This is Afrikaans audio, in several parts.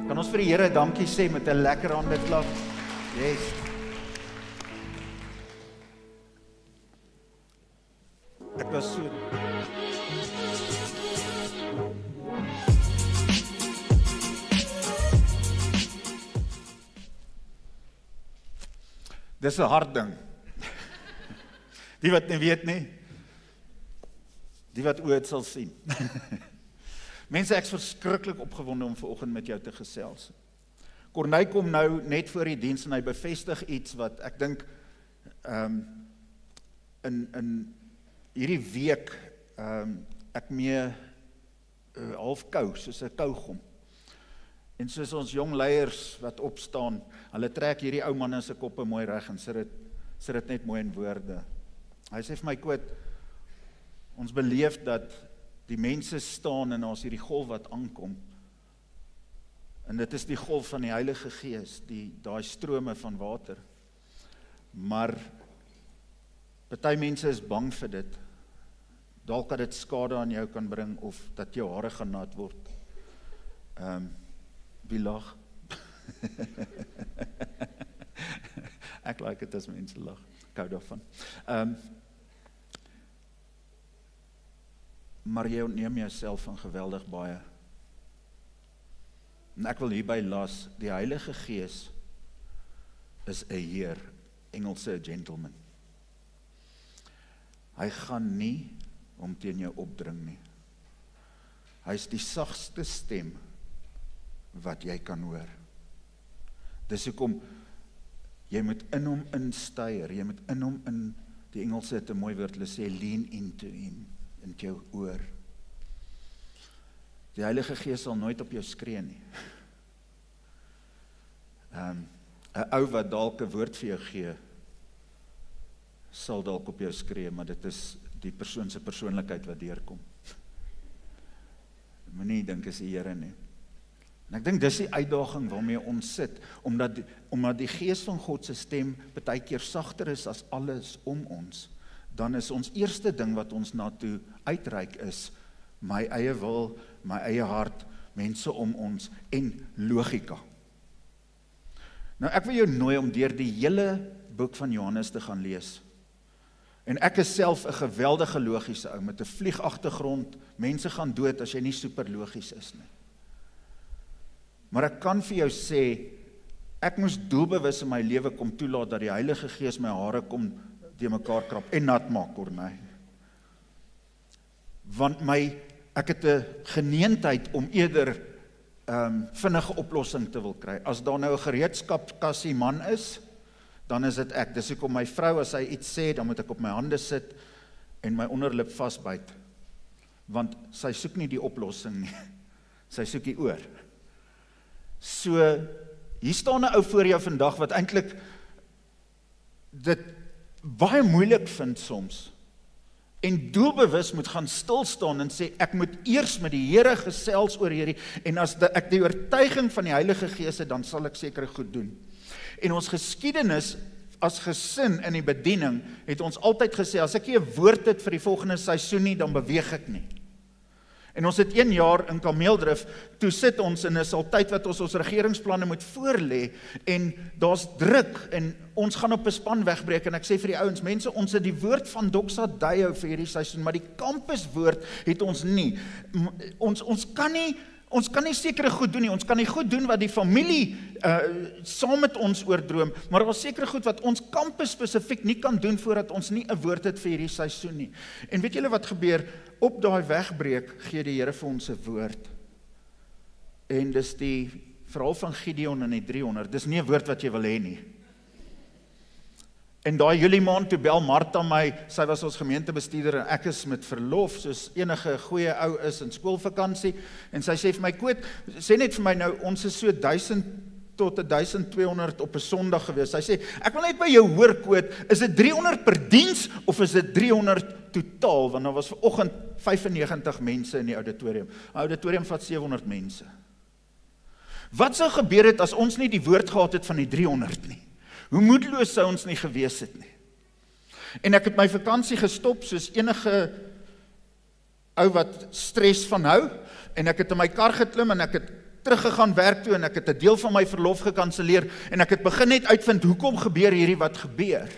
Kan ons vir die Here dankie sê met 'n lekker hande klap? Yes. Ek was so Dis 'n hard ding. Die wat nie weet nie, die wat ooit sal sien. Mense, ek is verskriklik opgewonde om vanoggend met jou te gesels. Corneille kom nou net voor die diens en hy bevestig iets wat ek dink in hierdie week ek mee half kou, soos 'n kougom. En soos ons jong leiers wat opstaan, hulle trek hierdie ou manne se koppe mooi reg en sit dit net mooi in woorde. Hy sê vir my, Koot, ons beleef dat die mense staan en ons hierdie golf wat aankom. En dit is die golf van die Heilige Gees, daai strome van water. Maar party mense is bang vir dit. Dalk dat dit skade aan jou kan bring of dat jou hare gaan nat word. Wie lag? Ek like dit as mense lag. Ek hou daarvan. Maar jy ontneem jouself van geweldig baie. En ek wil hierby las, die Heilige Gees is 'n heer, Engelse 'n gentleman. Hy gaan nie om teen jou opdring nie. Hy is die sagste stem wat jy kan hoor. Dis hoekom jy moet in hom instuier, jy moet in hom in, die Engelse het 'n mooi woord, hulle sê lean into him, in jou oor. Die Heilige Gees sal nooit op jou skree nie. 'n ou wat dalk 'n woord vir jou gee, sal dalk op jou skree, maar dit is die persoon se persoonlikheid wat deurkom. Moenie dink is die Here nie. En ek dink dis die uitdaging waarmee ons sit, omdat die Gees van God se stem baie keer sagter is as alles om ons, dan is ons eerste ding wat ons na toe uitreik is, my eie wil, my eie hart, mense om ons en logika. Nou ek wil jou nooi om deur die hele boek van Johannes te gaan lees. En ek is self 'n geweldige logiese ou met 'n vliegagtergrond. Mense gaan dood as jy nie super logies is nie. Maar ek kan vir jou sê, ek moes doelbewus in my lewe kom toelaat dat die Heilige Gees my hare kom die mekaar krap en nat maak, Corneille. Want ek het 'n geneentheid om eerder vinnige oplossing te wil kry. As daar nou 'n gereedskapskassie man is, dan is dit ek. Dis hoekom my vrou, as sy iets sê, dan moet ek op my hande sit en my onderlip vasbyt. Want sy soek nie die oplossing nie. Sy soek die oor. So, hier staan 'n ou voor jou vandag wat eintlik dit baie moeilik vind soms. En doelbewus moet gaan stil staan en sê, ek moet eers met die Here gesels oor hierdie, en as ek die oortuiging van die Heilige Gees het, dan sal ek seker goed doen. En ons geskiedenis as gesin in die bediening het ons altyd gesê, as ek nie 'n woord het vir die volgende seisoen nie, dan beweeg ek nie. En ons het 1 jaar in Kameeldrif, toe sit ons en is al tyd wat ons regeringsplanne moet voorlê, en daar's druk, en ons gaan op 'n span wegbreek, en ek sê vir die ouens, mense, ons het die woord van Doxa Deo vir hierdie seisoen, maar die campuswoord het ons nie. Ons kan nie sekere goed doen nie, ons kan nie goed doen wat die familie saam met ons oordroom, maar daar is sekere goed wat ons kampus spesifiek nie kan doen voordat ons nie 'n woord het vir hierdie seisoen nie. En weet julle wat gebeur? Op daai wegbreek gee die Here vir ons 'n woord. En dis die verhaal van Gideon en die 300. Dis nie 'n woord wat jy wil hê nie. En daai Julie maand toe bel Martha my, sy was ons gemeentebestuurder en ek is met verlof, soos enige goeie ou is in skoolvakansie, en sy sê vir my, Koot, sê net vir my nou, ons is so 1000 tot 1200 op 'n Sondag gewees. Sy sê, ek wil net by jou hoor, Koot, is dit 300 per diens of is dit 300 totaal? Want daar was vanoggend 95 mense in die auditorium. Die auditorium vat 700 mense. Wat sou gebeur het as ons nie die woord gehad het van die 300 nie? Hoe moedeloos sou ons nie gewees het nie. En ek het my vakansie gestop, soos enige ou wat stres van hou, en ek het in my kar geklim, en ek het teruggegaan werk toe en ek het 'n deel van my verlof gekanselleer en ek het begin net uitvind hoekom gebeur hierdie wat gebeur.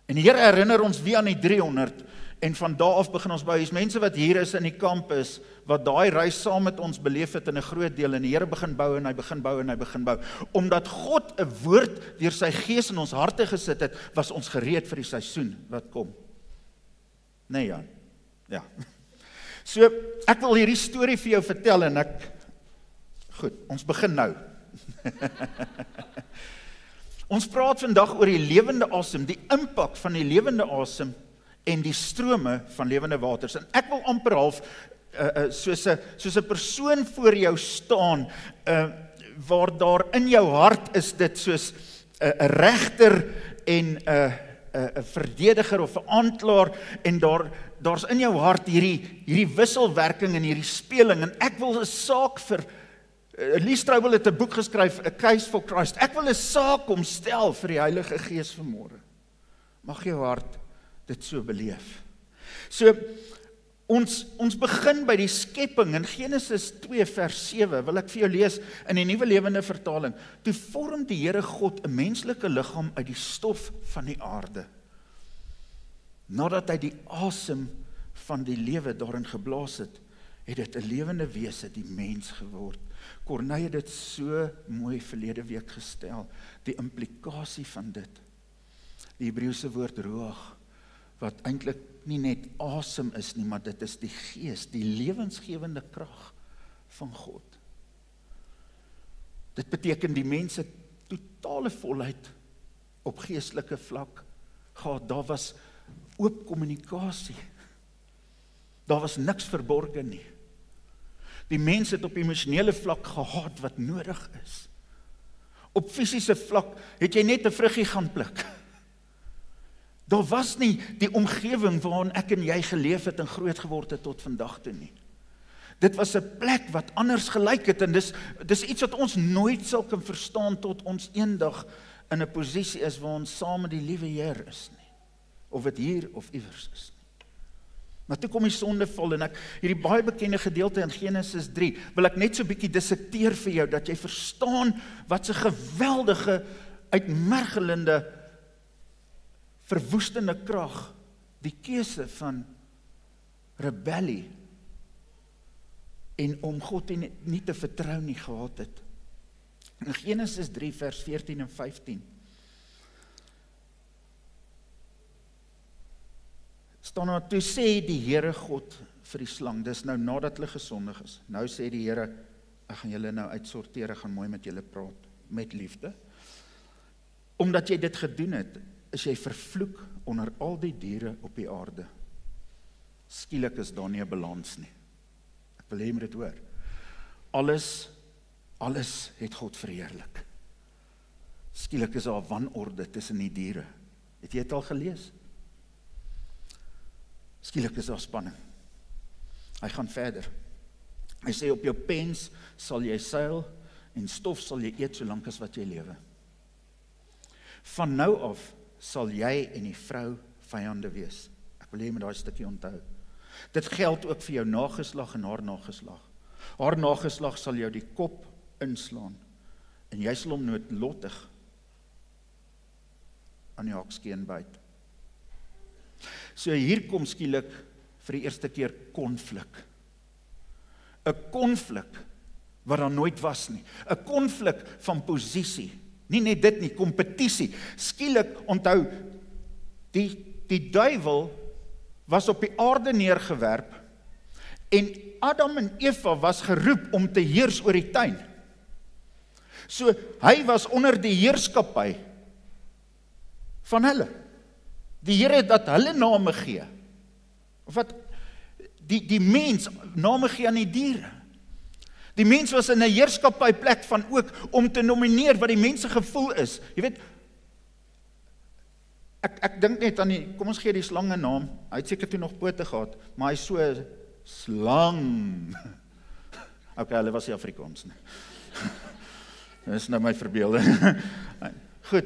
En die Here herinner ons weer aan die 300 en van daar af begin ons bou. Hier's mense wat hier is in die kampus wat daai reis saam met ons beleef het in 'n groot deel en die Here begin bou en hy begin bou en hy begin bou. Omdat God 'n woord deur sy gees in ons harte gesit het, was ons gereed vir die seisoen wat kom. Nee Jan. Ja. So ek wil hierdie storie vir jou vertel en goed, ons begin nou. Ons praat vandag oor die lewende asem, die impak van die lewende asem en die strome van lewende waters. En ek wil amper half soos 'n persoon voor jou staan, waar daar in jou hart is dit soos 'n regter en 'n verdediger of 'n aanklaer en daar's in jou hart hierdie wisselwerking en hierdie speling en ek wil 'n saak vir Lee Strobel het 'n boek geskryf, A Case for Christ. Ek wil 'n saak omstel vir die Heilige Gees vanmôre. Mag jou hart dit so beleef. So ons begin by die skepping in Genesis 2 vers 7 wil ek vir jou lees in die Nuwe Lewende Vertaling. Toe vorm die Here God 'n menslike liggaam uit die stof van die aarde. Nadat hy die asem van die lewe daarin geblaas het, het dit 'n lewende wese, die mens geword. Corneille het dit so mooi verlede week gestel, die implikasie van dit. Die Hebreëse woord ruach, wat eintlik nie net asem is nie, maar dit is die gees, die lewensgewende krag van God. Dit beteken die mense totale volheid op geestelike vlak gehad. Daar was oop kommunikasie. Daar was niks verborge nie. Die mense het op emosionele vlak gehad wat nodig is. Op fisiese vlak het jy net 'n vruggie gaan pluk. Daar was nie die omgewing waarin ek en jy geleef het en groot geword het tot vandag toe nie. Dit was 'n plek wat anders gelyk het en dis iets wat ons nooit sal kan verstaan tot ons eendag in 'n posisie is waar ons saam met die liewe Here is nie. Of dit hier of iewers is nie. Maar toe kom die sondeval en hierdie baie bekende gedeelte in Genesis 3, wil ek net so 'n bietjie dissekteer vir jou, dat jy verstaan wat 'n geweldige, uitmergelende, verwoestende krag, die keuse van rebellie, en om God nie te vertrou nie gehad het. In Genesis 3 vers 14 en 15, staan daar, toe sê die Here God vir die slang, dis nou nadat hulle gesondig is, nou sê die Here, ek gaan julle nou uitsorteer, ek gaan mooi met julle praat, met liefde, omdat jy dit gedoen het, is jy vervloek onder al die diere op die aarde. Skielik is daar nie 'n balans nie. Ek wil hê jy moet dit hoor. Alles het God verheerlik. Skielik is daar wanorde tussen die diere. Het jy dit al gelees? Skielik is daar spanning. Hy gaan verder. Hy sê, op jou pens sal jy seil en stof sal jy eet solank as wat jy lewe. Van nou af sal jy en die vrou vyande wees. Ek wil hê jy moet daai stukkie onthou. Dit geld ook vir jou nageslag en haar nageslag. Haar nageslag sal jou die kop inslaan en jy sal hom noodlottig aan die hakskeen byt. So hier kom skielik vir die eerste keer konflik. 'n Konflik wat daar nooit was nie. 'n Konflik van posisie. Nie net dit nie, kompetisie. Skielik onthou, die duiwel was op die aarde neergewerp en Adam en Eva was geroep om te heers oor die tuin. So hy was onder die heerskappy van hulle. Die Here het dat hulle name gee. Of wat die mens name gee aan die diere. Die mens was in 'n heerskappy plek van ook om te nomineer wat die mense gevoel is. Jy weet, ek dink net aan kom ons gee die slang 'n naam. Hy het seker toe nog pote gehad, maar hy is so slang. Okay, hulle was nie Afrikaans nie. Dis nou my verbeelding. Goed,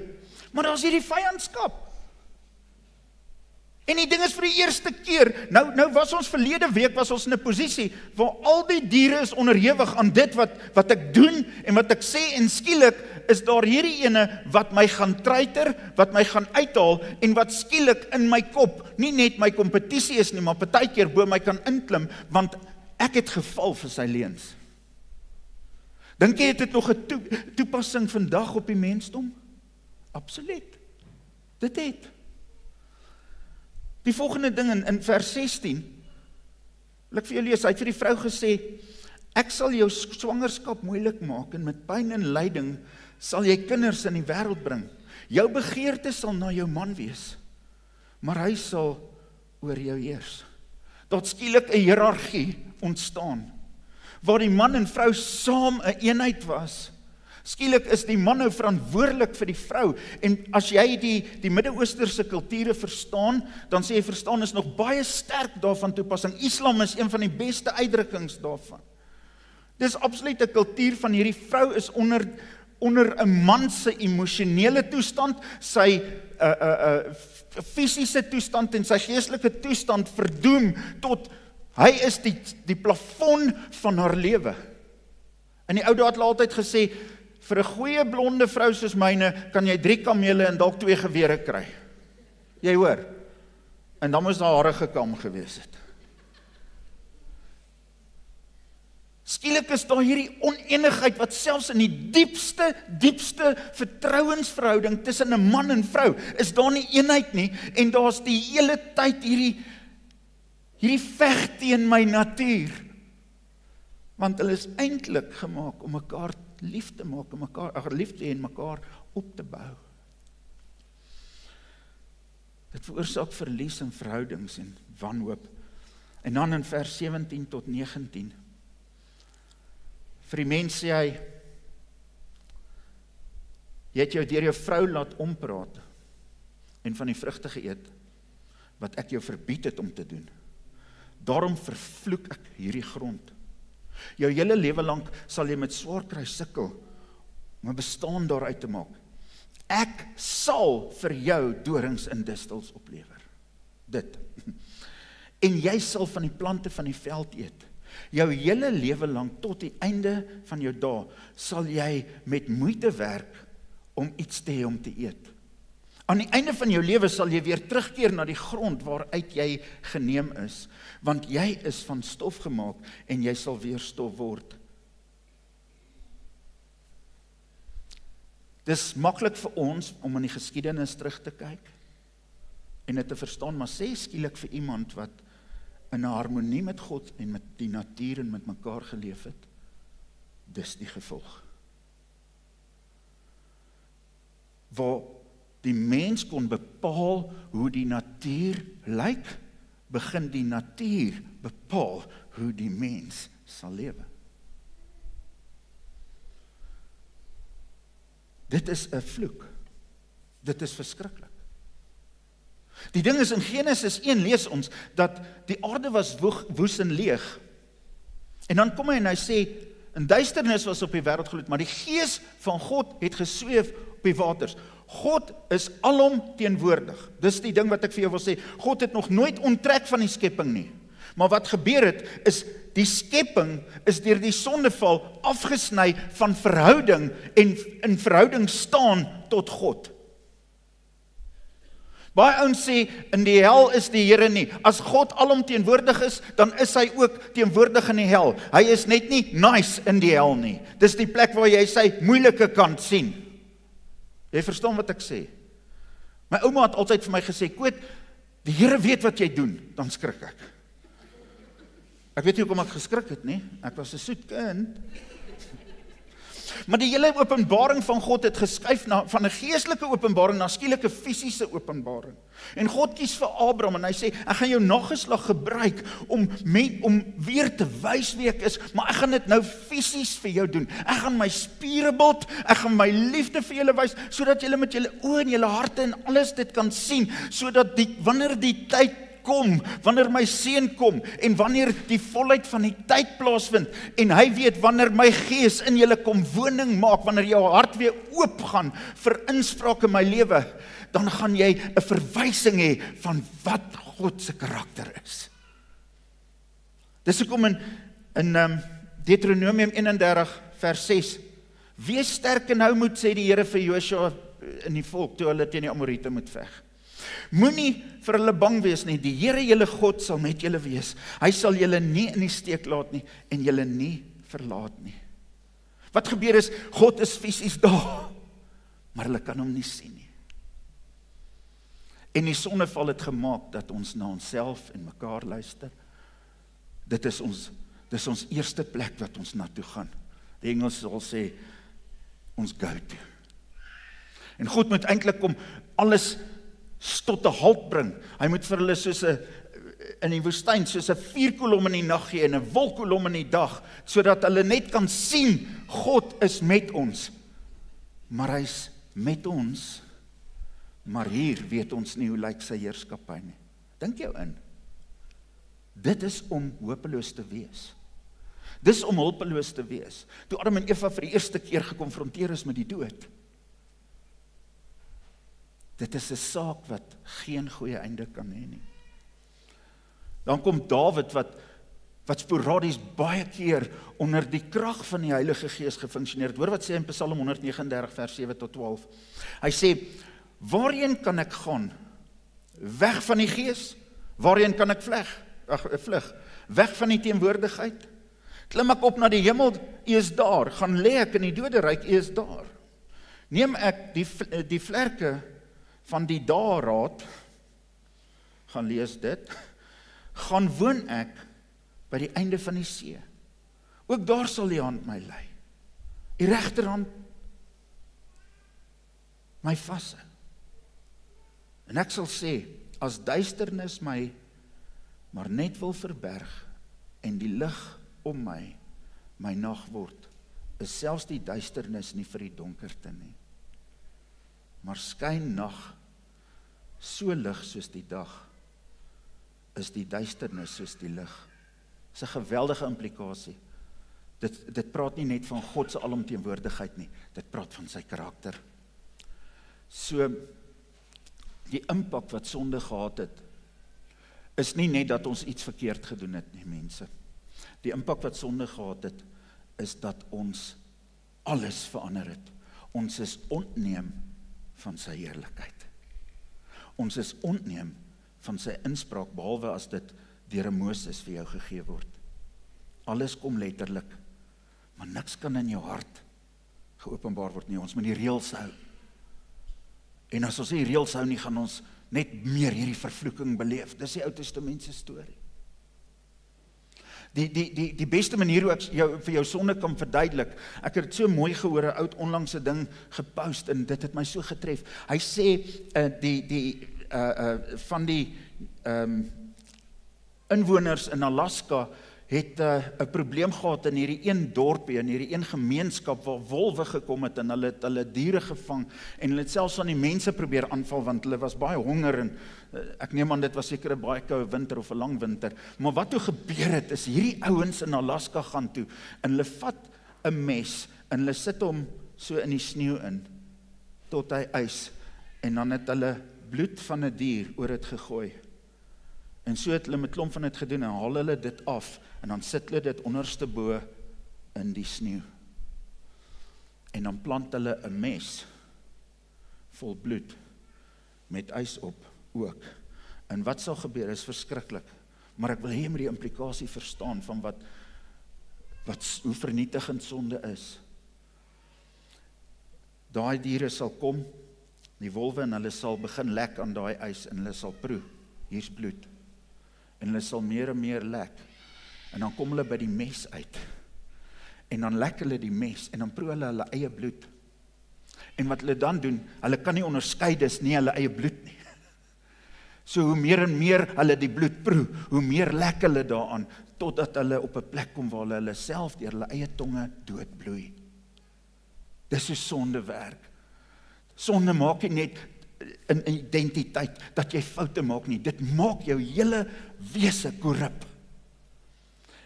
maar daar's hierdie vyandskap. En die ding is vir die eerste keer, nou was ons verlede week, was ons in 'n posisie, waar al die diere is onderhewig aan dit wat ek doen, en wat ek sê, en skielik is daar hierdie ene, wat my gaan treiter, wat my gaan uithaal, en wat skielik in my kop, nie net my kompetisie is nie, maar partykeer bo my kan inklim, want ek het geval vir sy leuns. Dink jy het nog 'n toepassing vandag op die mensdom? Absoluut. Dit het. Die volgende ding in vers 16, wil ek vir jou lees, hy het vir die vrou gesê, ek sal jou swangerskap moeilik maak, en met pyn en lyding sal jy kinders in die wêreld bring. Jou begeerte sal na jou man wees, maar hy sal oor jou heers. Daar skielik 'n hiërargie ontstaan, waar die man en vrou saam 'n eenheid was. Skielik is die man nou verantwoordelik vir die vrou, en as jy die Midde-Oosterse kulture verstaan, dan sê jy verstaan is nog baie sterk daarvan toepassing. Islam is een van die beste uitdrukkings daarvan. Dis absoluut 'n kultuur van hierdie vrou is onder 'n man se emosionele toestand, sy fisiese toestand en sy geestelike toestand verdoem tot hy is die plafon van haar lewe. In die ou dae het hulle altyd gesê, vir 'n goeie blonde vrou soos myne, kan jy 3 kamele en dalk 2 gewere kry. Jy hoor? En dan moes daar hare gekam gewees het. Skielik is daar hierdie onenigheid wat selfs in die diepste vertrouensverhouding tussen 'n man en vrou, is daar nie eenheid nie, en daar's die hele tyd hierdie veg teen my natuur. Want hulle is eintlik gemaak om mekaar lief te maak, om mekaar lief te hê en mekaar op te bou. Dit veroorsaak verlies in verhoudings en wanhoop. En dan in vers 17 tot 19. Vir die mens sê hy, jy het jou deur jou vrou laat ompraat en van die vrugte geëet wat ek jou verbied het om te doen. Daarom vervloek ek hierdie grond. Jou hele lewe lank sal jy met swaar kry sukkel om 'n bestaan daaruit te maak. Ek sal vir jou dorings en distels oplewer. Dit. En jy sal van die plante van die veld eet. Jou hele lewe lank tot die einde van jou dae sal jy met moeite werk om iets te hê om te eet. Aan die einde van jou lewe sal jy weer terugkeer na die grond waaruit jy geneem is, want jy is van stof gemaak en jy sal weer stof word. Dis maklik vir ons om in die geskiedenis terug te kyk en dit te verstaan, maar sê skielik vir iemand wat in 'n harmonie met God en met die natuur en met mekaar geleef het, dis die gevolg. Waar die mens kon bepaal hoe die natuur lyk, begin die natuur bepaal hoe die mens sal lewe. Dit is 'n vloek. Dit is verskriklik. Die ding is, in Genesis 1 lees ons, dat die aarde was woes en leeg. En dan kom hy en hy sê, in duisternis was op die wêreld gloed, maar die gees van God het gesweef op die waters. God is alom teenwoordig. Dis die ding wat ek vir jou wil sê. God het nog nooit onttrek van die skepping nie. Maar wat gebeur het, is die skepping is deur die sondeval afgesny van verhouding en in verhouding staan tot God. Baie ouens sê, in die hel is die Here nie. As God alomteenwoordig is, dan is hy ook teenwoordig in die hel. Hy is net nie nice in die hel nie. Dis die plek waar jy sy moeilike kant sien. Jy verstaan wat ek sê? My ouma het altyd vir my gesê, Koet, die Here weet wat jy doen, dan skrik ek. Ek weet nie hoekom ek geskrik het nie, ek was 'n soet kind. Maar die hele openbaring van God het geskuif van 'n geestelike openbaring na skielike fisiese openbaring. En God kies vir Abraham en hy sê, ek gaan jou nageslag gebruik om weer te wys wie ek is, maar ek gaan dit nou fisies vir jou doen. Ek gaan my spiere bot, ek gaan my liefde vir julle wys, sodat julle met julle oë en julle harte en alles dit kan sien, sodat wanneer die tyd kom, wanneer my seun kom, en wanneer die volheid van die tyd plaasvind, en hy weet wanneer my gees in julle kom woning maak, wanneer jou hart weer oop gaan vir inspraak in my lewe, dan gaan jy 'n verwysing hê van wat God se karakter is. Dis hoekom in Deuteronomium 31 vers 6, wees sterk en hou moed, sê die Here vir Josua in die volk, toe hulle teen die Amorite moet veg. Moenie vir hulle bang wees nie, die Here julle God sal met julle wees. Hy sal julle nie in die steek laat nie, en julle nie verlaat nie. Wat gebeur is, God is fisies daar, maar hulle kan hom nie sien nie. En die sondeval het gemaak dat ons na onsself en mekaar luister. Dit is ons eerste plek wat ons na toe gaan. Die Engels sal sê, ons go-to. En God moet eintlik kom alles tot 'n halt bring. Hy moet vir hulle soos 'n in die woestyn soos 'n vuurkolom in die nag gee en 'n wolkkolom in die dag, sodat hulle net kan sien God is met ons. Maar hy's met ons. Maar hier weet ons nie hoe lyk sy heerskappy nie. Dink jou in. Dit is om hopeloos te wees. Dis om hulpeloos te wees. Toe Adam en Eva vir die eerste keer gekonfronteer is met die dood. Dit is 'n saak wat geen goeie einde kan hê nie. Dan kom Dawid wat sporadies baie keer onder die krag van die Heilige Gees gefunksioneer het. Hoor wat sê in Psalm 139 vers 7 tot 12. Hy sê, waarheen kan ek gaan? Weg van die Gees? Waarheen kan ek vlug? Weg van die teenwoordigheid? Klim ek op na die hemel, U is daar. Gaan lê ek in die doderyk, U is daar. Neem ek die vlerke van die dageraad, gaan lees dit, gaan woon ek by die einde van die see. Ook daar sal die hand my lei. Die regterhand my vashou. En ek sal sê, as duisternis my maar net wil verberg en die lig om my nag word, is selfs die duisternis nie vir die donkerte nie. Maar skyn nag so lig soos die dag, is die duisternis soos die lig. Dis 'n geweldige implikasie. Dit praat nie net van God se alomteenwoordigheid nie, dit praat van sy karakter. So, die impak wat sonde gehad het, is nie net dat ons iets verkeerd gedoen het nie, mense. Die impak wat sonde gehad het, is dat ons alles verander het. Ons is ontneem van sy heerlikheid. Ons is ontneem van sy inspraak, behalwe as dit deur 'n Moses vir jou gegee word. Alles kom letterlik, maar niks kan in jou hart geopenbaar word nie. Ons moet die reëls hou. En as ons die reëls hou nie, gaan ons net meer hierdie vervloeking beleef. Dis die Ou Testament se storie. Die beste manier hoe ek vir jou sonde kan verduidelik, ek het dit so mooi gehoor, 'n oud onlangse ding gepost, en dit het my so getref. Hy sê, van die inwoners in Alaska het 'n probleem gehad in hierdie een dorpie, in hierdie een gemeenskap waar wolwe gekom het en hulle het hulle diere gevang en hulle het selfs aan die mense probeer aanval want hulle was baie honger en ek neem aan dit was seker 'n baie koue winter of 'n lang winter. Maar wat toe gebeur het is hierdie ouens in Alaska gaan toe en hulle vat 'n mes en hulle sit hom so in die sneeu in tot hy ys en dan het hulle bloed van 'n dier oor dit gegooi. En so het hulle met klomp van dit gedoen en haal hulle dit af en dan sit hulle dit onderste bo in die sneeu. En dan plant hulle 'n mes vol bloed met ys op ook. En wat sal gebeur is verskriklik. Maar ek wil hê jy moet die implikasie verstaan van hoe vernietigend sonde is. Daai diere sal kom, die wolwe, en hulle sal begin lek aan daai ys en hulle sal proe. Hier's bloed. En hulle sal meer en meer lek. En dan kom hulle by die mes uit. En dan lek hulle die mes en dan proe hulle eie bloed. En wat hulle dan doen, hulle kan nie onderskei dis nie hulle eie bloed nie. So hoe meer en meer hulle die bloed proe, hoe meer lek hulle daaraan, totdat hulle op 'n plek kom waar hulle self deur hulle eie tonge doodbloei. Dis hoe sonde werk. Sonde maak nie net 'n identiteit dat jy foute maak nie. Dit maak jou hele wese korrup.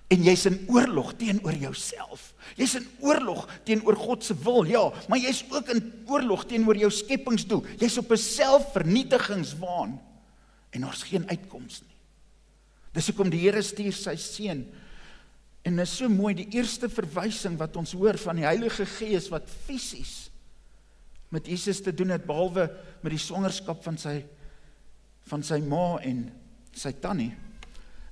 En jy's in oorlog teenoor jouself. Jy's in oorlog teenoor God se wil, ja, maar jy's ook in oorlog teenoor jou skepingsdoel. Jy's op 'n selfvernietigingswaan en daar's geen uitkoms nie. Dis hoekom die Here stuur sy seun. En dit is so mooi, die eerste verwysing wat ons hoor van die Heilige Gees wat fisies met Jesus te doen het, behalwe met die swangerskap van sy ma en sy tannie.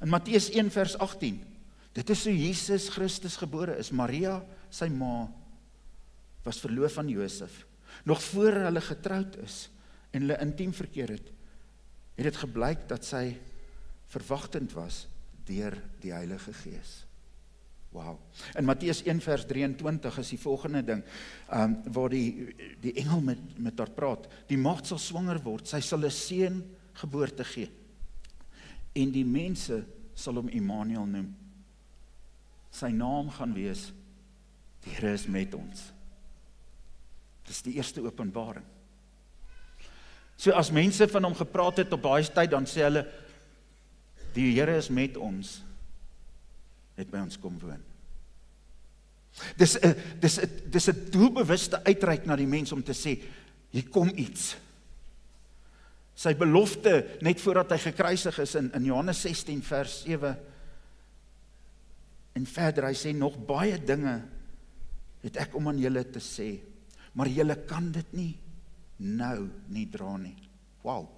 In Matteus 1 vers 18, dit is hoe Jesus Christus gebore is. Maria, sy ma, was verloof aan Josef. Nog voor hulle getroud is en hulle intiem verkeer het dit gebleik dat sy verwagtend was deur die Heilige Gees. Wow. In Matteus 1 vers 23 is die volgende ding, waar die engel met haar praat. Die maagd sal swanger word, sy sal 'n seun geboorte gee. En die mense sal hom Immanuel noem. Sy naam gaan wees, die Here is met ons. Dis die eerste openbaring. So as mense van hom gepraat het op daai tyd, dan sê hulle, die Here is met ons, het by ons kom woon. Dis 'n doelbewuste uitreik na die mens om te sê, hier kom iets. Sy belofte, net voordat hy gekruisig is, in Johannes 16 vers 7, en verder, hy sê, nog baie dinge het ek om aan julle te sê, maar julle kan dit nie nou nie dra nie. Wow.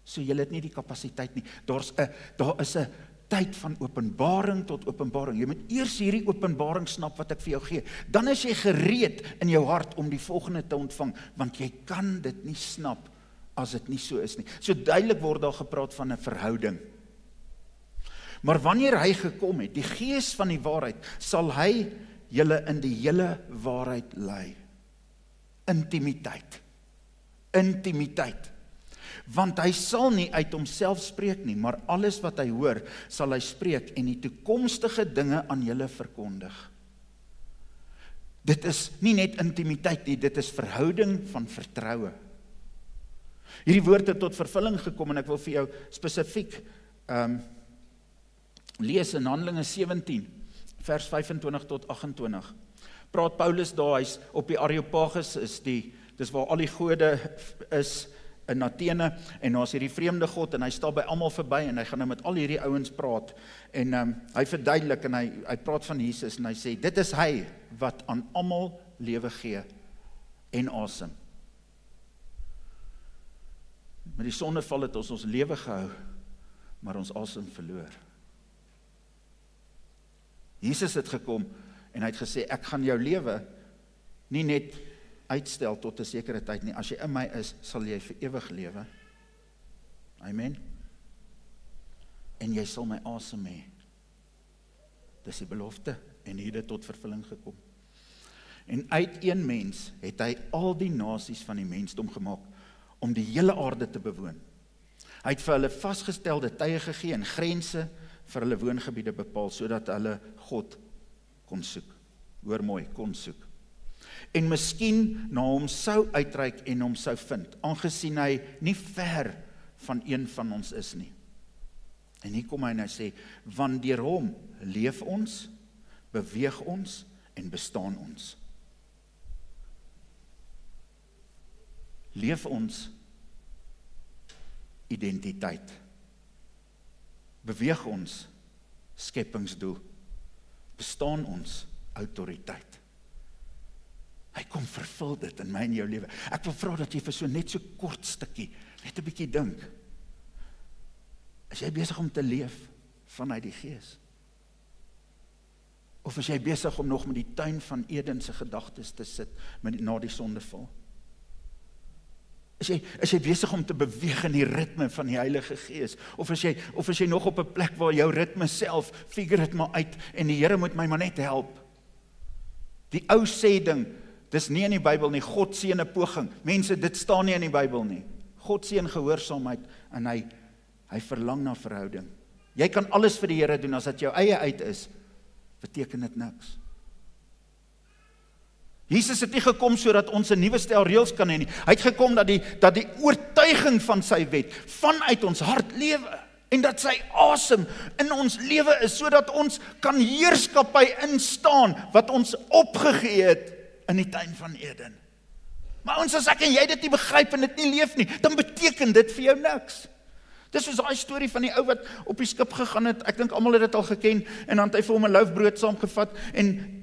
So julle het nie die kapasiteit nie. Daar is 'n tyd van openbaring tot openbaring. Jy moet eers hierdie openbaring snap wat ek vir jou gee. Dan is jy gereed in jou hart om die volgende te ontvang, want jy kan dit nie snap as dit nie so is nie. So duidelik word daar gepraat van 'n verhouding. Maar wanneer hy gekom het, die Gees van die waarheid, sal hy julle in die hele waarheid lei. Intimiteit. Want hy sal nie uit homself spreek nie, maar alles wat hy hoor, sal hy spreek en die toekomstige dinge aan julle verkondig. Dit is nie net intimiteit nie, dit is verhouding van vertroue. Hierdie woord het tot vervulling gekom en ek wil vir jou spesifiek lees in Handelinge 17, vers 25 tot 28. Praat Paulus daar, hy's op die Areopagus, dis waar al die gode is in Athene, en daar's hierdie vreemde God, en hy staan by almal verby, en hy gaan nou met al hierdie ouens praat, en hy verduidelik, en hy praat van Jesus, en hy sê, dit is hy, wat aan almal lewe gee, en asem. Met die sondeval het ons lewe gehou, maar ons asem verloor. Jesus het gekom, en hy het gesê, ek gaan jou lewe nie net uitstel tot 'n sekere tyd nie. As jy in my is, sal jy vir ewig lewe. Amen. En jy sal my asem hê. Dis die belofte, en hier het dit tot vervulling gekom. En uit een mens het hy al die nasies van die mensdom gemaak, om die hele aarde te bewoon. Hy het vir hulle vasgestelde tye gegee en grense vir hulle woongebiede bepaal, sodat hulle God kon soek. Hoor mooi, kon soek. En miskien na hom sou uitreik en hom sou vind, aangesien hy nie ver van een van ons is nie. En hier kom hy en hy sê, want deur hom leef ons, beweeg ons en bestaan ons. Leef ons identiteit. Beweeg ons skepingsdoel. Bestaan ons autoriteit. Hy kom vervul dit in my en jou lewe. Ek wil vra dat jy vir net so kort stukkie, net 'n bietjie dink. Is jy besig om te leef vanuit die Gees? Of is jy besig om nog met die tuin van Eden se gedagtes te sit na die sondeval? Is jy besig om te beweeg in die ritme van die Heilige Gees? Of is jy nog op 'n plek waar jou ritme self, figure dit maar uit, en die Here moet my maar net help? Die ou sê ding, dis nie in die Bybel nie, God seën 'n poging. Mense, dit staan nie in die Bybel nie. God seën gehoorsaamheid, en hy verlang na verhouding. Jy kan alles vir die Here doen, as dit jou eie uit is, beteken dit niks. Jesus het nie gekom sodat ons 'n nuwe stel reëls kan hê nie. Hy het gekom dat die oortuiging van sy wet, vanuit ons hart lewe, en dat sy asem in ons lewe is, sodat ons kan heerskappy instaan, wat ons opgegee het in die tuin van Eden. Maar ons, as ek en jy dit nie begryp en dit nie leef nie, dan beteken dit vir jou niks. Dis soos daai storie van die ou wat op die skip gegaan het, ek dink almal het dit al geken, en dan het hy vir hom 'n loafbrood saamgevat, en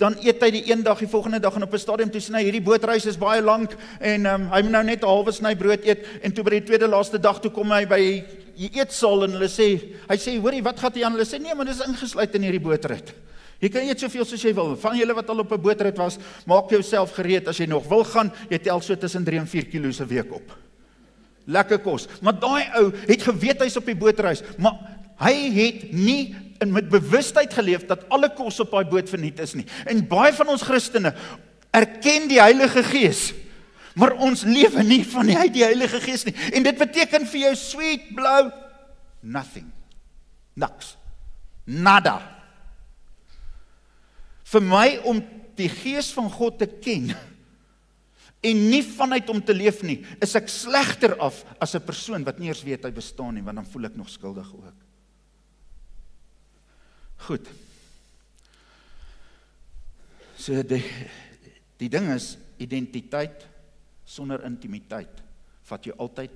dan eet hy die een dag, die volgende dag, en op 'n stadium toe sê hy, hierdie bootreis is baie lank, en hy moet nou net 'n halwe sny brood eet, en toe by die tweede laaste dag, toe kom hy by die eetsaal, en hy sê, hoorie, wat gaat hy aan? Hulle sê, nee, maar dit is ingesluit in hierdie bootrit. Jy kan eet soveel soos jy wil. Van julle wat al op 'n bootrit was, maak jouself gereed as jy nog wil gaan, jy tel so tussen 3 en 4 kilos 'n week op. Lekker kos. Maar daai ou het geweet hy's op die bootreis, maar hy het nie met bewustheid geleef dat alle kos op daai boot verniet is nie. En baie van ons Christene erken die Heilige Gees, maar ons lewe nie van die Heilige Gees nie. En dit beteken vir jou sweet blou nothing. Niks. Nada. Vir my om die Gees van God te ken en nie vanuit hom te leef nie, is ek slegter af as 'n persoon wat nie eers weet hy bestaan nie, want dan voel ek nog skuldig ook. Goed. So die ding is, identiteit sonder intimiteit vat jou altyd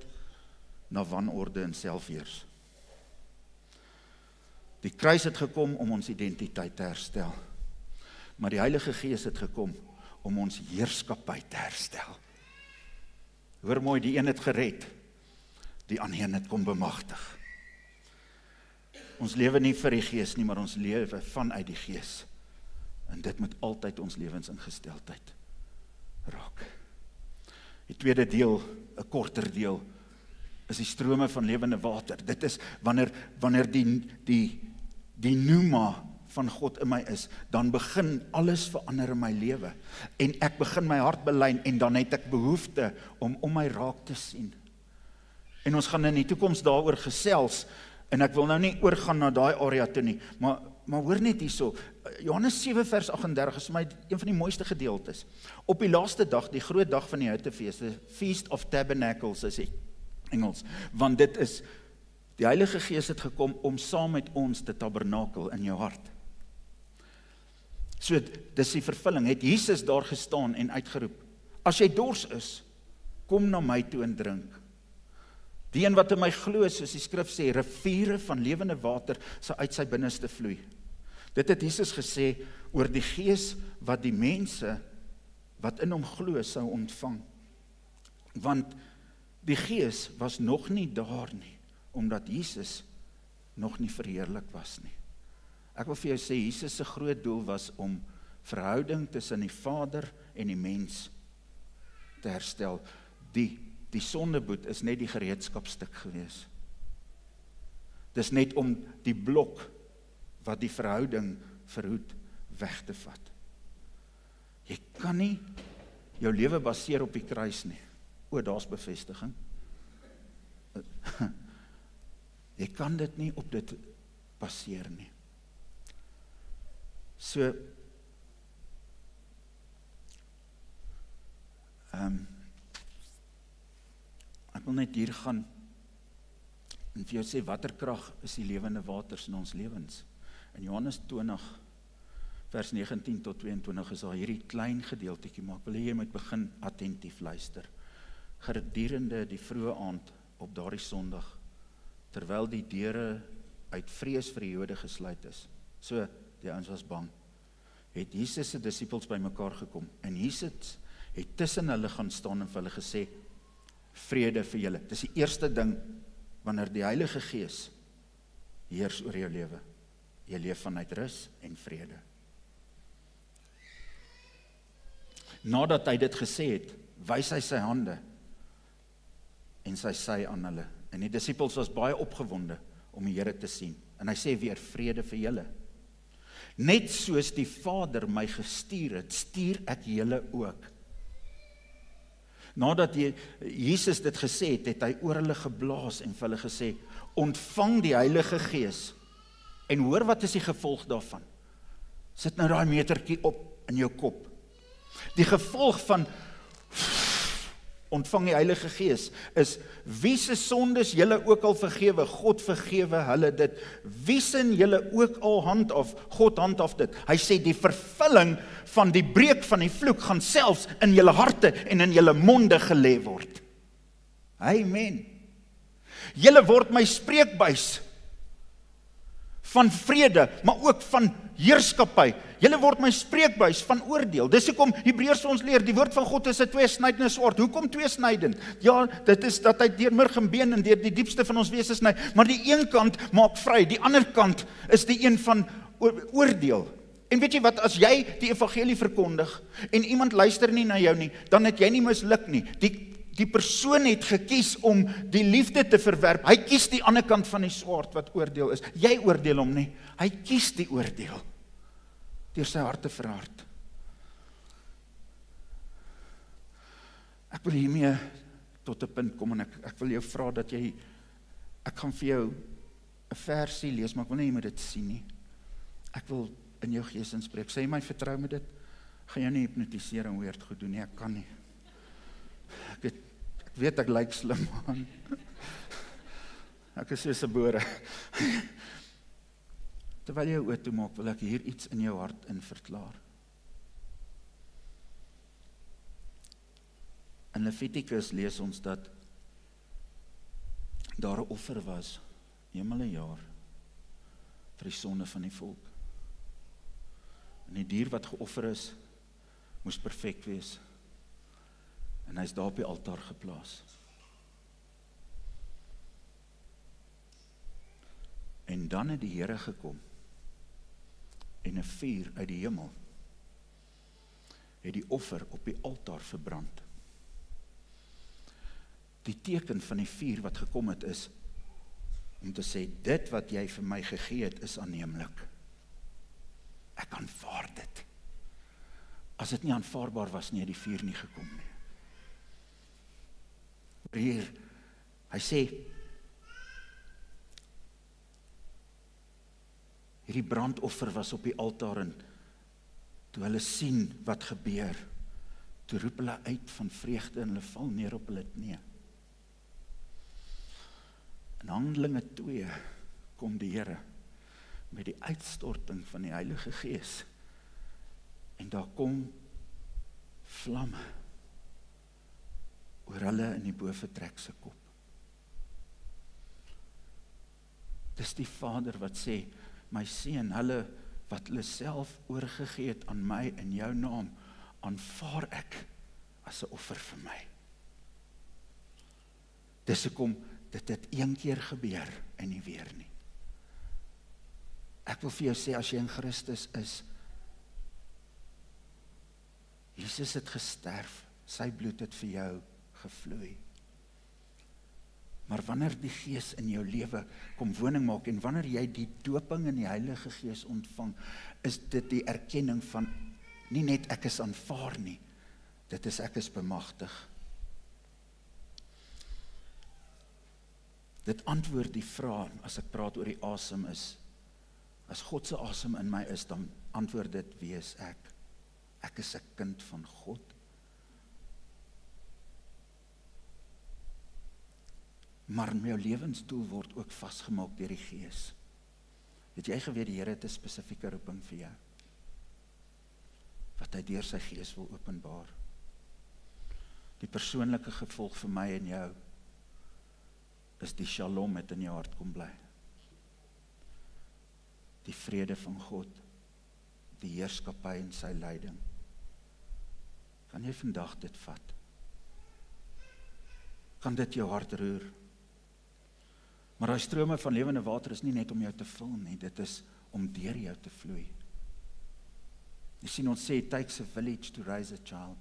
na wanorde en selfheers. Die kruis het gekom om ons identiteit te herstel. Maar die Heilige Gees het gekom om ons heerskappy te herstel. Hoor mooi, die een het gered, die ander een het kom bemagtig. Ons lewe nie vir die Gees nie, maar ons lewe vanuit die Gees. En dit moet altyd ons lewensingesteldheid raak. Die tweede deel, 'n korter deel, is die strome van lewende water. Dit is wanneer die pneuma van God in my is, dan begin alles verander in my lewe. En ek begin my hart belyn, en dan het ek behoefte om my raak te sien. En ons gaan in die toekoms daaroor gesels, en ek wil nou nie oorgaan na daai area toe nie, maar hoor net hierso, Johannes 7 vers 38 is my een van die mooiste gedeeltes. Op die laaste dag, die groot dag van die Hittefees, the Feast of Tabernacles is die Engels, want dit is, die Heilige Gees het gekom om saam met ons te tabernakel in jou hart. So, dis die vervulling, het Jesus daar gestaan en uitgeroep, as jy dors is, kom na my toe en drink. Die een wat in my glo, soos die skrif sê, riviere van lewende water sal uit sy binneste vloei. Dit het Jesus gesê oor die Gees wat die mense wat in hom glo sou ontvang. Want die Gees was nog nie daar nie, omdat Jesus nog nie verheerlik was nie. Ek wil vir jou sê, Jesus se groot doel was om verhouding tussen die Vader en die mens te herstel. Die sondeboet is net die gereedskapstuk gewees. Dis net om die blok wat die verhouding verhoed weg te vat. Jy kan nie jou lewe baseer op die kruis nie. O, daar's bevestiging. Jy kan dit nie op dit baseer nie. So, ek wil net hier gaan en vir jou sê, watter krag is die lewende waters in ons lewens? In Johannes 20, vers 19 tot 22 is daar hierdie klein gedeeltjie, maar ek wil hê jy moet begin attentief luister. Gedurende die vroeë aand op daardie Sondag, terwyl die deure uit vrees vir die Jode gesluit is, so die ouens was bang, het Jesus se disippels bymekaar gekom, en Jesus het tussen hulle gaan staan en vir hulle gesê, vrede vir julle. Dis die eerste ding, wanneer die Heilige Gees heers oor jou lewe. Jy leef vanuit rus en vrede. Nadat hy dit gesê het, wys hy sy hande en sy sy aan hulle. En die disippels was baie opgewonde om die Here te sien. En hy sê weer, vrede vir julle. Net soos die Vader my gestuur het, stuur ek julle ook. Nadat Jesus dit gesê het, het hy oor hulle geblaas en vir hulle gesê, ontvang die Heilige Gees. En hoor wat is die gevolg daarvan? Sit nou daai metertjie op in jou kop. Die gevolg van ontvang die Heilige Gees, is wie se sondes julle ook al vergewe, God vergewe hulle dit. Wie sin julle ook al handhaaf, God handhaaf dit. Hy sê die vervulling van die breek van die vloek gaan selfs in julle harte en in julle monde gelê word. Amen. Julle word my spreekbuis van vrede, maar ook van heerskappy. Julle word my spreekbuis van oordeel. Dis hoekom Hebreërs vir ons leer, die woord van God is 'n tweesnydende swaard. Hoekom tweesnydend? Ja, dit is dat hy deur murg en been en deur die diepste van ons wese sny, maar die een kant maak vry, die ander kant is die een van oordeel. En weet jy wat, as jy die evangelie verkondig en iemand luister nie na jou nie, dan het jy nie misluk nie. Die persoon het gekies om die liefde te verwerp. Hy kies die ander kant van die swaard wat oordeel is. Jy oordeel hom nie. Hy kies die oordeel deur sy hart te verhard. Ek wil hiermee tot 'n punt kom en ek wil jou vra dat jy, ek gaan vir jou 'n versie lees, maar ek wil nie jy moet dit sien nie. Ek wil in jou gees inspreek. Sê my, vertrou met dit. Ek gaan jou nie hipnotiseer en weird goed doen nie, ek kan nie. Ek weet ek lyk slim aan. Ek is soos 'n bore. Terwyl jy jou oë toemaak, wil ek hier iets in jou hart in verklaar. In Levitikus lees ons dat daar 'n offer was, eenmal 'n jaar, vir die sonde van die volk. En die dier wat geoffer is, moes perfek wees. En hy is daar op die altaar geplaas. En dan het die Here gekom, en 'n vuur uit die hemel het die offer op die altaar verbrand. Die teken van die vuur wat gekom het is, om te sê, dit wat jy vir my gegee het, is aanneemlik. Ek aanvaar dit. As dit nie aanvaarbaar was nie, het die vuur nie gekom nie. Hier, hy sê, hierdie brandoffer was op die altaar en toe hulle sien wat gebeur, toe roep hulle uit van vreugde en hulle val neer op hulle knieë. In Handelinge 2 kom die Here met die uitstorting van die Heilige Gees en daar kom vlamme oor hulle in die boventrek se kop. Dis die Vader wat sê, my seun, hulle wat hulle self oorgegee het aan my in jou naam, aanvaar ek as 'n offer vir my. Dis hoekom dit het een keer gebeur en nie weer nie. Ek wil vir jou sê, as jy in Christus is, Jesus het gesterf, sy bloed het vir jou gevloei. Maar wanneer die Gees in jou lewe kom woning maak, en wanneer jy die dooping in die Heilige Gees ontvang, is dit die erkenning van, nie net ek is aanvaar nie, dit is ek is bemagtig. Dit antwoord die vraag, as ek praat oor die asem is, as God se asem in my is, dan antwoord dit, wie is ek? Ek is 'n kind van God. Maar my lewensdoel word ook vasgemaak deur die Gees. Het jy geweet, die Here het 'n spesifieke roeping vir jou, wat hy deur sy Gees wil openbaar. Die persoonlike gevolg vir my en jou, is die shalom wat in jou hart kom bly. Die vrede van God, die heerskappy en sy leiding. Kan jy vandag dit vat? Kan dit jou hart roer? Maar daai strome van lewende water is nie net om jou te vul nie, dit is om deur jou te vloei. Jy sien, ons sê, it takes a village to raise a child.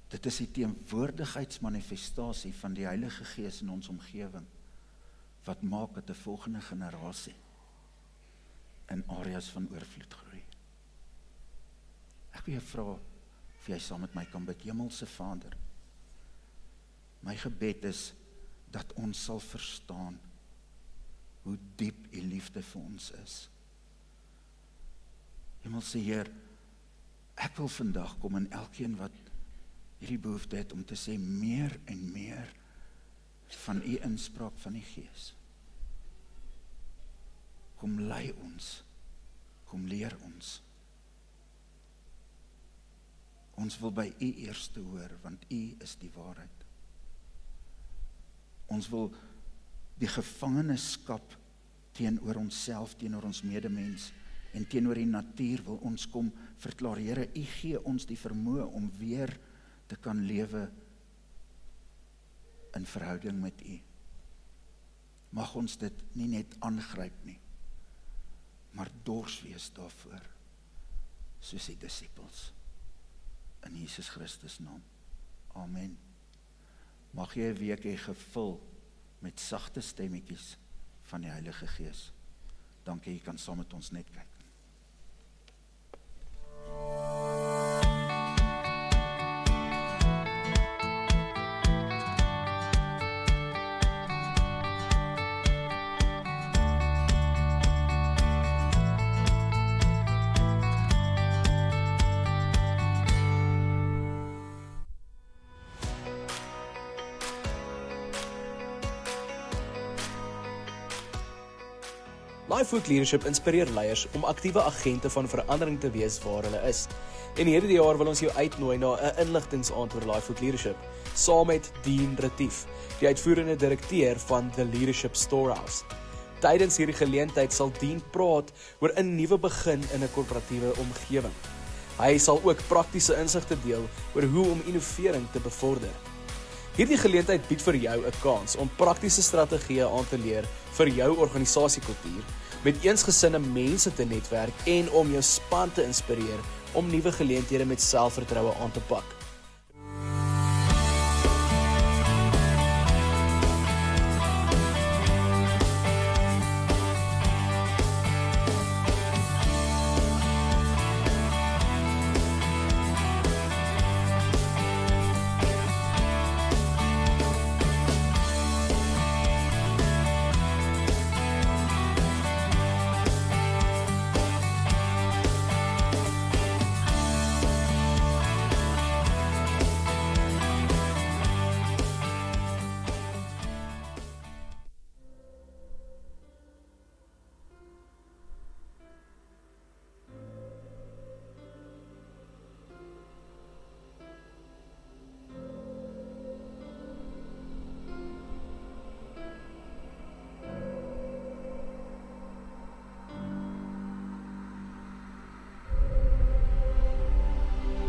Dit is die teenwoordigheidsmanifestasie van die Heilige Gees in ons omgewing, wat maak dat 'n volgende generasie in areas van oorvloed groei. Ek wil jou vra, of jy saam met my kan bid. Hemelse Vader, my gebed is, dat ons sal verstaan, hoe diep U liefde vir ons is. Hemelse Heer, Ek wil vandag kom en elkeen wat hierdie behoefte het om te sê meer en meer van u inspraak van die Gees. Kom lei ons, kom leer ons. Ons wil by u eerste hoor, want u is die waarheid. Ons wil die gevangenskap teenoor onsself, teenoor ons medemens en teenoor die natuur wil ons kom verklaar. Here, u gee ons die vermoë om weer te kan lewe in verhouding met u. Mag ons dit nie net aangryp nie, maar dors wees daarvoor, soos die disippels. In Jesus Christus naam. Amen. Mag jy 'n week hê gevul met sagte stemmetjies van die Heilige Gees. Dankie, jy kan saam met ons net kyk. Lifehoek Leadership inspireer leiers om aktiewe agente van verandering te wees waar hulle is. En hierdie jaar wil ons jou uitnooi na 'n inligtingsaand oor Lifehoek Leadership, saam met Dean Retief, die uitvoerende direkteur van The Leadership Storehouse. Tydens hierdie geleentheid sal Dean praat oor 'n nuwe begin in 'n korporatiewe omgewing. Hy sal ook praktiese insigte deel oor hoe om innovering te bevorder. Hierdie geleentheid bied vir jou 'n kans om praktiese strategieë aan te leer vir jou organisasiekultuur, met eensgesinne mense te netwerk en om jou span te inspireer om nuwe geleenthede met selfvertroue aan te pak.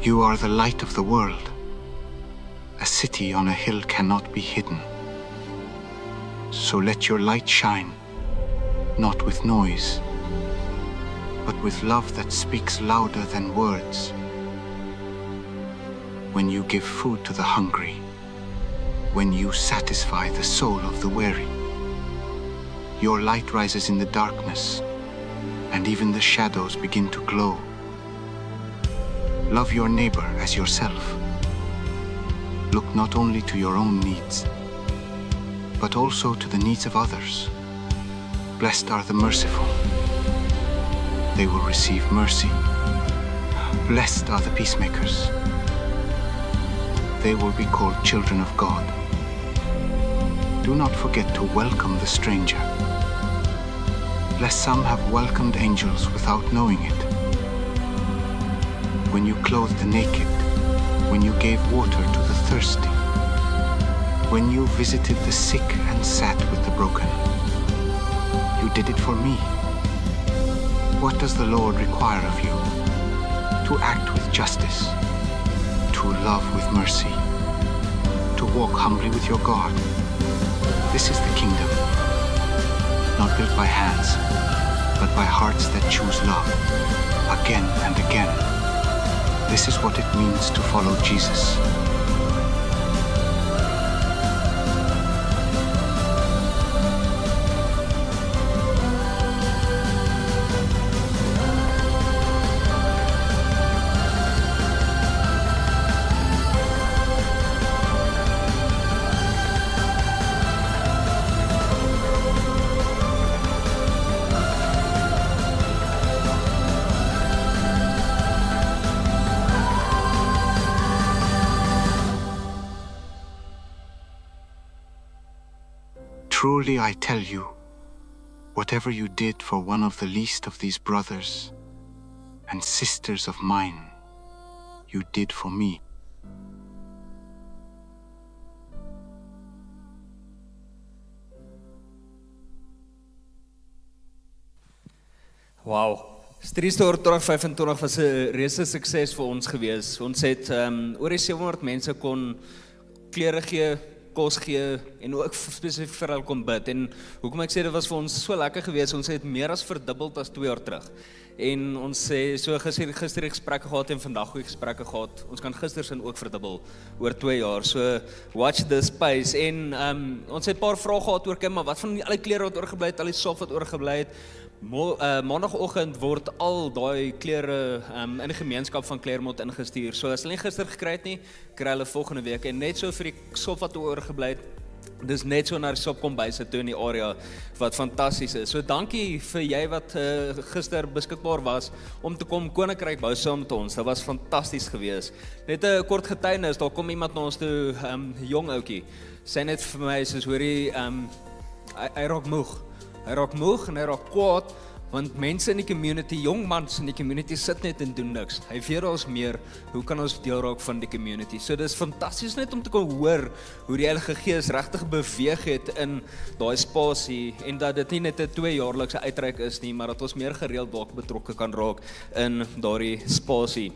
You are the light of the world. A city on a hill cannot be hidden. So let your light shine, not with noise, but with love that speaks louder than words. When you give food to the hungry, when you satisfy the soul of the weary, your light rises in the darkness, and even the shadows begin to glow. Love your neighbor as yourself. Look not only to your own needs, but also to the needs of others. Blessed are the merciful. They will receive mercy. Blessed are the peacemakers. They will be called children of God. Do not forget to welcome the stranger. Lest some have welcomed angels without knowing it. When you clothed the naked, when you gave water to the thirsty, when you visited the sick and sat with the broken, you did it for me. What does the Lord require of you? To act with justice, to love with mercy, to walk humbly with your God. This is the kingdom, not built by hands, but by hearts that choose love, again and again. This is what it means to follow Jesus. truly I tell you, whatever you did for one of the least of these brothers and sisters of mine, you did for me. Wow. Streetstore 2025 was 'n reuse sukses vir ons gewees. Ons het oor die 700 mense kon klere gee, kos gee en ook spesifiek vir hulle kom bid. En hoekom ek sê dit was vir ons so lekker gewees, ons het meer as verdubbeld as 2 jaar terug. En ons sê so gister die gesprekke gehad en vandag goeie gesprekke gehad. Ons kan gister sin ook verdubbel oor 2 jaar. So watch this space. En ons het 'n paar vrae gehad oor kyk maar wat van al die klere wat oorgebly het, al die stof wat oorgebly het. Maandagoggend word al daai klere in die gemeenskap van Claremont ingestuur. So as hulle nie gister gekry het nie, kry hulle volgende week en net so vir die stof wat oorgebly het. Dis net so na die shop kom byse toe in die area wat fantasties is. So dankie vir jy wat gister beskikbaar was om te kom Koninkryk bou saam met ons. Dit was fantasties geweest. Net 'n kort getuienis, daar kom iemand na ons toe, jong ouetjie. Sê net vir my soos hoorie hy raak moeg. Hy raak moeg en hy raak kwaad want mense in die community, jong mans in die community sit net en doen niks. Hy weet ons meer, hoe kan ons deel raak van die community? So dis fantasties net om te kon hoor hoe die Heilige Gees regtig beweeg het in daai spasie en dat dit nie net 'n 2-jaarlikse uitreik is nie, maar dat ons meer gereeld dalk betrokke kan raak in daardie spasie.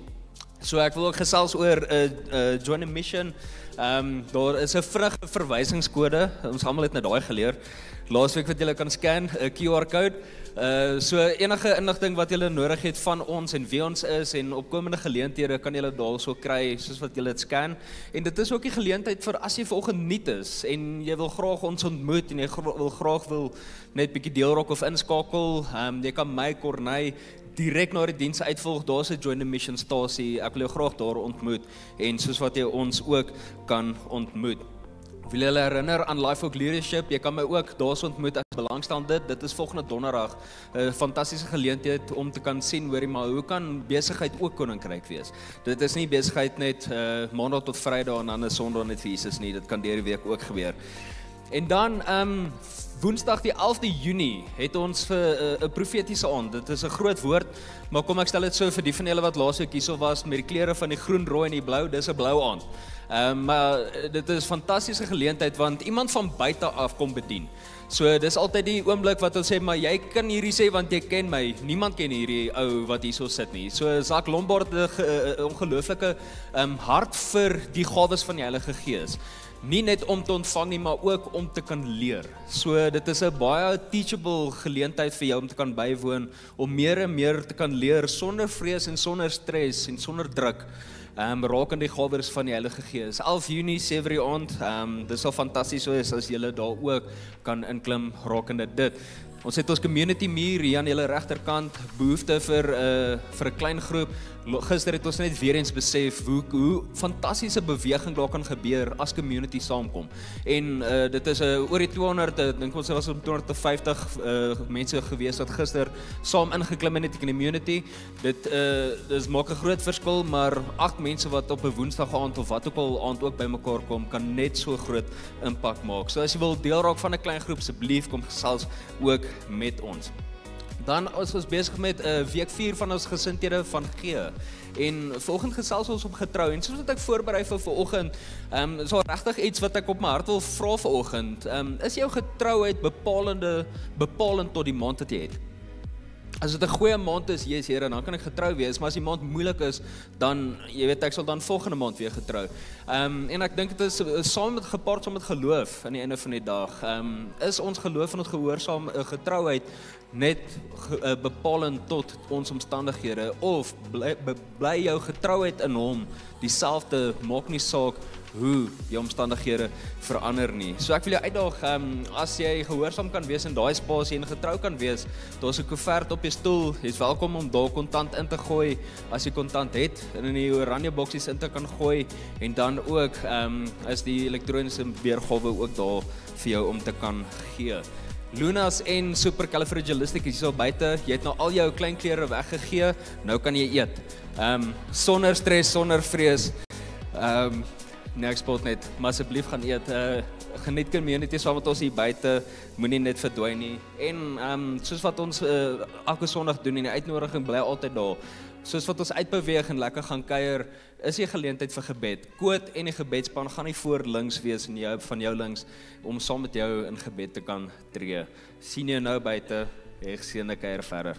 So ek wil ook gesels oor Join a Mission. Daar is 'n vinnige verwysingskode. Ons almal het nou daai geleer. Laasweek wat julle kan scan, 'n QR code. So enige inligting wat julle nodig het van ons en wie ons is en opkomende geleenthede kan julle daarso kry soos wat julle dit scan. En dit is ook die geleentheid vir as jy vanoggend nuut is en jy wil graag ons ontmoet en jy wil graag net bietjie deel raak of inskakel. Jy kan my Corneille direk na die diens uitvolg, daar's 'n Join the Mission stasie. Ek wil jou graag daar ontmoet en soos wat jy ons ook kan ontmoet. Wil julle herinner aan Life of Leadership? Jy kan my ook daar ontmoet as belangstel dit is volgende donderdag. 'n Fantastiese geleentheid om te kan sien hoorie maar hoe kan besigheid ook koninkryk wees. Dit is nie besigheid net maandag tot Vrydag en dan 'n Sondag net vir Jesus nie. Dit kan deur die week ook gebeur. En dan Woensdag die 11de Junie het ons vir 'n profetiese aand. Dit is 'n groot woord, maar kom ek stel dit so vir die van julle wat laasweek hierso was met die kleure van die groen, rooi en die blou, dis 'n blou aand. Maar dit is 'n fantastiese geleentheid want iemand van buite af kom bedien. So dis altyd die oomblik wat ons sê maar jy kan hierdie sê want jy ken my. Niemand ken hierdie ou wat hierso sit nie. So Zak Lombard het 'n ongelooflike hart vir die gawes van die Heilige Gees. Nie net om te ontvang nie, maar ook om te kan leer. So dit is 'n baie teachable geleentheid vir jou om te kan bywoon, om meer en meer te kan leer sonder vrees en sonder stres en sonder druk. Raak aan die gawes van die Heilige Gees. 11 Junie, 7 aand, dit sal fantasties wees as julle daar ook kan inklim rakende dit. Ons het ons community muur hier aan julle regterkant, behoefte vir 'n klein groep. Gister het ons net weer eens besef hoe fantastiese beweging daar kan gebeur as community saamkom. En dit is oor die 200, ek dink ons was op 250 mense gewees wat gister saam ingeklim het in die community. Dit maak 'n groot verskil, maar 8 mense wat op 'n Woensdag aand of wat ook al aand ook bymekaar kom, kan net so groot impak maak. So as jy wil deel raak van 'n klein groep, asseblief kom gesels ook met ons. Dan is ons besig met week 4 van ons gesindhede van gee. En vanoggend gesels ons op getrou. En soos wat ek voorberei vir vanoggend, is daar regtig iets wat ek op my hart wil vra vanoggend. Is jou getrouheid bepalend tot die maand wat jy het? As dit 'n goeie maand is, yes Here, dan kan ek getrou wees, maar as die maand moeilik is, dan jy weet ek sal dan volgende maand weer getrou. En ek dink dit is gepaard saam met geloof aan die einde van die dag. Is ons geloof en ons gehoorsaam getrouheid net bepalend tot ons omstandighede of bly jou getrouheid in hom dieselfde, maak nie saak hoe jou omstandighede verander nie. So ek wil jou uitdaag, as jy gehoorsaam kan wees in daai spasie en getrou kan wees, daar's 'n koevert op jou stoel, jy's welkom om daar kontant in te gooi, as jy kontant het, en in die oranje boksies in te kan gooi, en dan ook is die elektroniese weergawe ook daar vir jou om te kan gee. Lunas en Supercalifragilistic is so buite, jy het nou al jou klein klere weggegee, nou kan jy eet. Sonder stres, sonder vrees. Nee, ek spot net, maar asseblief gaan eet. geniet community saam met ons hier buite, moenie net verdwyn nie. En soos wat ons elke Sondag doen en die uitnodiging bly altyd daar. Soos wat ons uitbeweeg en lekker gaan kuier, is die geleentheid vir gebed. Koot en die gebedspan gaan nie voor links wees en van jou links om saam met jou in gebed te kan tree. Sien jou nou buite, geseënde kuier verder.